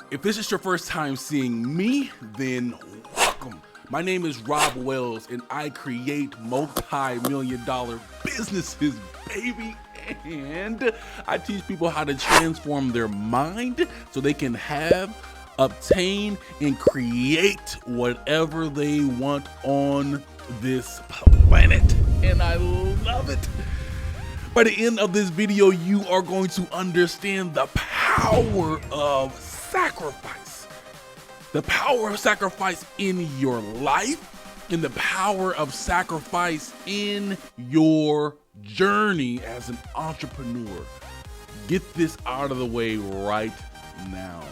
If this is your first time seeing me, then welcome. My name is Rob Wells, and I create multi-million-dollar businesses, baby. And I teach people how to transform their mind so they can have, obtain, and create whatever they want on this planet. And I love it. By the end of this video, you are going to understand the power of sacrifice. The power of sacrifice in your life and the power of sacrifice in your journey as an entrepreneur. Get this out of the way right now.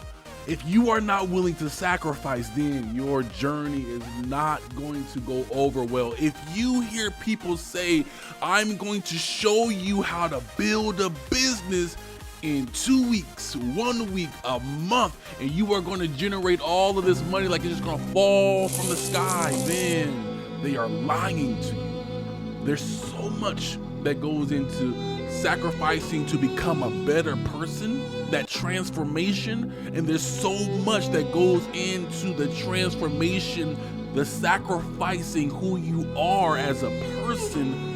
If you are not willing to sacrifice, then your journey is not going to go over well. If you hear people say, I'm going to show you how to build a business in 2 weeks, 1 week, a month, and you are going to generate all of this money like it's just going to fall from the sky, then they are lying to you. There's so much that goes into sacrificing to become a better person, that transformation, and there's so much that goes into the transformation, the sacrificing who you are as a person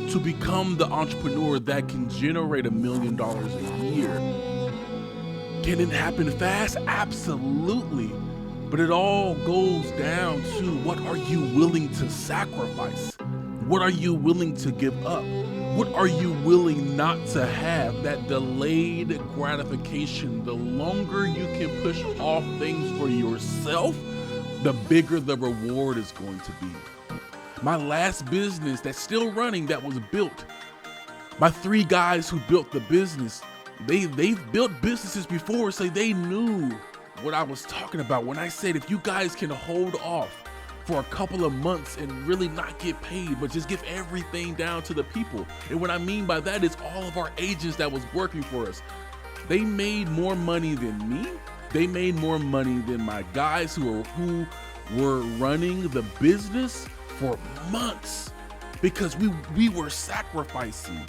to become the entrepreneur that can generate $1 million a year. Can it happen fast? Absolutely. But it all goes down to, what are you willing to sacrifice? What are you willing to give up? What are you willing not to have? That delayed gratification. The longer you can push off things for yourself, the bigger the reward is going to be. My last business that's still running, that was built, my 3 guys who built the business, they've built businesses before, so they knew what I was talking about when I said, if you guys can hold off for a couple of months and really not get paid, but just give everything down to the people. And what I mean by that is all of our agents that was working for us, they made more money than me. They made more money than my guys who were running the business for months, because we were sacrificing.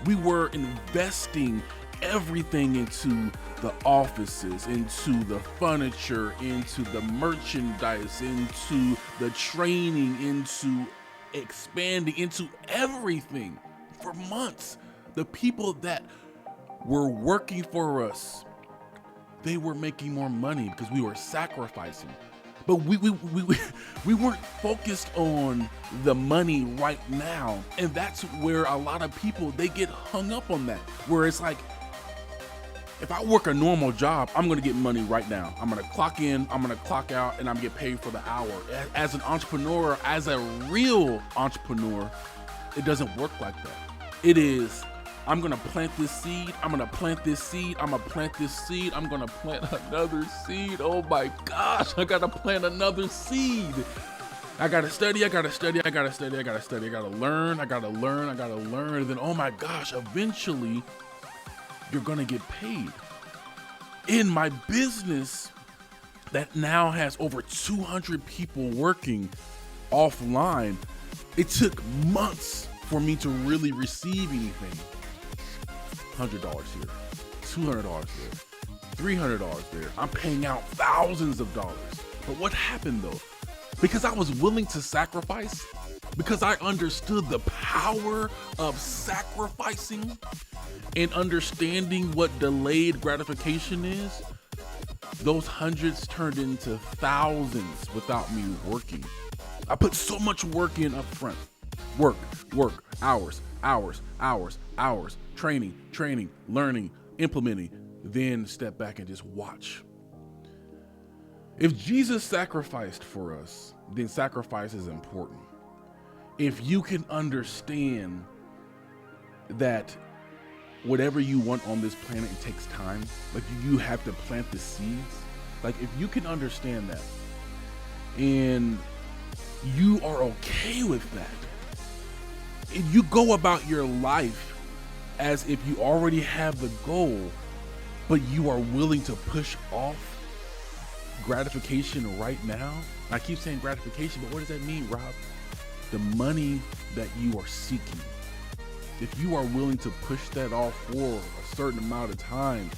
We were investing everything into the offices, into the furniture, into the merchandise, into the training, into expanding, into everything for months. The people that were working for us, they were making more money because we were sacrificing. But we weren't focused on the money right now. And that's where a lot of people, they get hung up on that, where it's like, if I work a normal job, I'm gonna get money right now. I'm gonna clock in, I'm gonna clock out, and I'm gonna get paid for the hour. As an entrepreneur, as a real entrepreneur, it doesn't work like that. It is, I'm gonna plant this seed, I'm gonna plant this seed, I'm gonna plant this seed, I'm gonna plant another seed. Oh my gosh, I gotta plant another seed. I gotta study, I gotta study, I gotta study, I gotta study, I gotta learn, I gotta learn, I gotta learn. And then, oh my gosh, eventually, you're gonna get paid. In my business that now has over 200 people working offline, it took months for me to really receive anything. $100 here, $200 there, $300 there. I'm paying out thousands of dollars. But what happened though? Because I was willing to sacrifice, because I understood the power of sacrificing and understanding what delayed gratification is, those hundreds turned into thousands without me working. I put so much work in up front. Work, hours, training, learning, implementing, then step back and just watch. If Jesus sacrificed for us, then sacrifice is important. If you can understand that whatever you want on this planet, it takes time. Like, you have to plant the seeds. Like, if you can understand that and you are okay with that, and you go about your life as if you already have the goal, but you are willing to push off gratification right now. I keep saying gratification, but what does that mean, Rob? The money that you are seeking. If you are willing to push that off for a certain amount of time,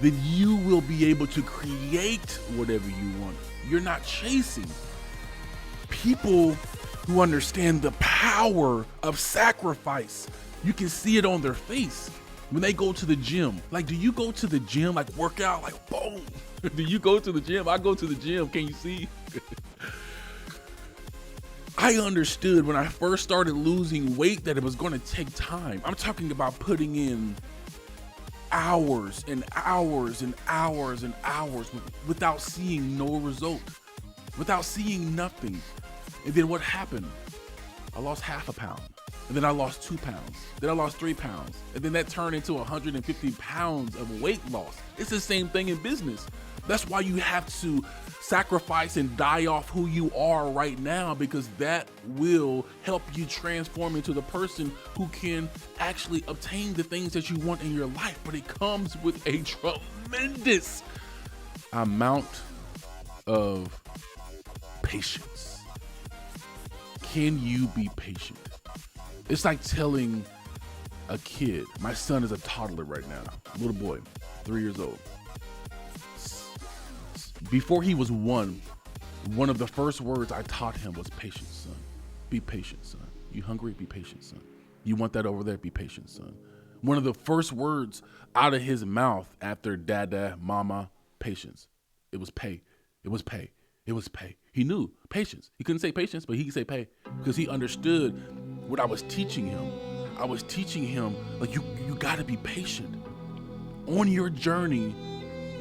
then you will be able to create whatever you want. You're not chasing. People who understand the power of sacrifice, you can see it on their face when they go to the gym. Like, do you go to the gym, like work out, like boom? Do you go to the gym? I go to the gym, can you see? I understood when I first started losing weight that it was gonna take time. I'm talking about putting in hours and hours and hours and hours without seeing no result, without seeing nothing. And then what happened? I lost half a pound. And then I lost 2 pounds. Then I lost 3 pounds. And then that turned into 150 pounds of weight loss. It's the same thing in business. That's why you have to sacrifice and die off who you are right now, because that will help you transform into the person who can actually obtain the things that you want in your life. But it comes with a tremendous amount of patience. Can you be patient? It's like telling a kid, my son is a toddler right now, little boy, 3 years old. Before he was one of the first words I taught him was patience, son. Be patient, son. You hungry? Be patient, son. You want that over there? Be patient, son. One of the first words out of his mouth after dada, mama, patience. It was pay. It was pay. It was pay. He knew patience. He couldn't say patience, but he could say pay because he understood what I was teaching him. I was teaching him, like, you gotta be patient on your journey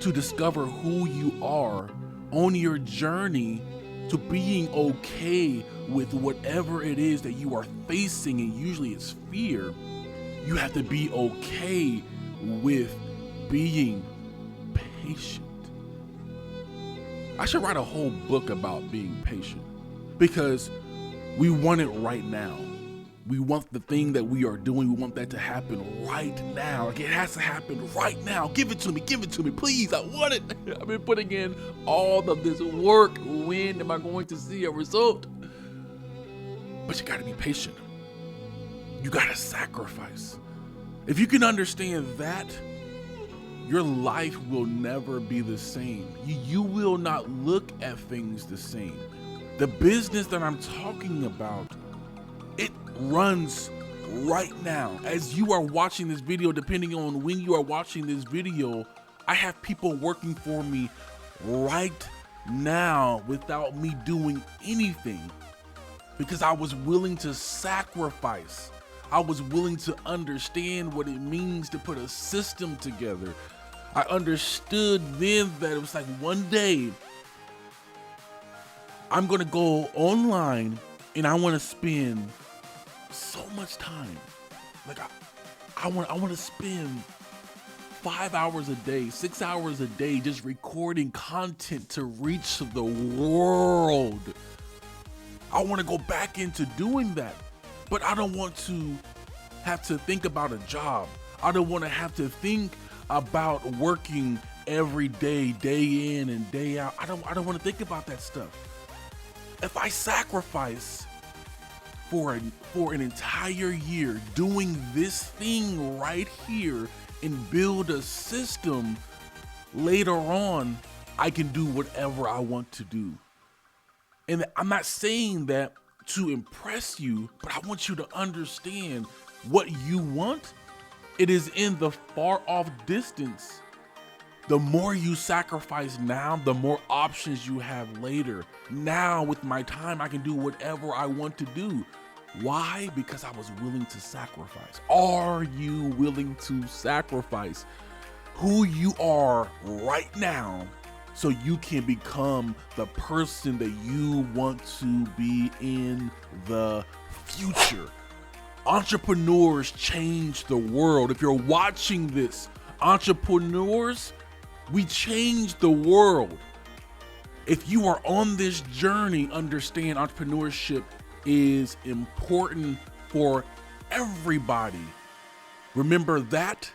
to discover who you are, on your journey to being okay with whatever it is that you are facing, and usually it's fear. You have to be okay with being patient. I should write a whole book about being patient because we want it right now. We want the thing that we are doing, we want that to happen right now. Like, it has to happen right now. Give it to me, please, I want it. I've been putting in all of this work. When am I going to see a result? But you gotta be patient. You gotta sacrifice. If you can understand that, your life will never be the same. You will not look at things the same. The business that I'm talking about, it runs right now. As you are watching this video, depending on when you are watching this video, I have people working for me right now without me doing anything because I was willing to sacrifice. I was willing to understand what it means to put a system together. I understood then that it was like, one day I'm gonna go online and I wanna spend so much time. Like, I want to spend 5 hours a day, 6 hours a day just recording content to reach the world. I want to go back into doing that, but I don't want to have to think about a job. I don't want to have to think about working every day, day in and day out. I don't want to think about that stuff. If I sacrifice for an entire year doing this thing right here and build a system, later on I can do whatever I want to do. And I'm not saying that to impress you, but I want you to understand what you want. It is in the far off distance. The more you sacrifice now, the more options you have later. Now with my time, I can do whatever I want to do. Why? Because I was willing to sacrifice. Are you willing to sacrifice who you are right now so you can become the person that you want to be in the future? Entrepreneurs change the world. If you're watching this, entrepreneurs, we change the world. If you are on this journey, understand entrepreneurship is important for everybody. Remember that.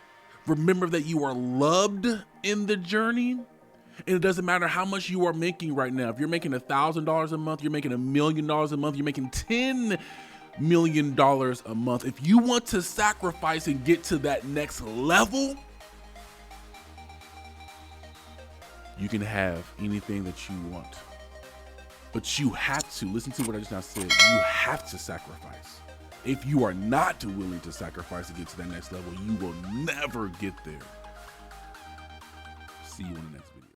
Remember that you are loved in the journey. And it doesn't matter how much you are making right now. If you're making $1,000 a month, you're making $1 million a month, you're making $10 million a month. If you want to sacrifice and get to that next level, You can have anything that you want. But you have to, listen to what I just now said, you have to sacrifice. If you are not willing to sacrifice to get to that next level, you will never get there. See you in the next video.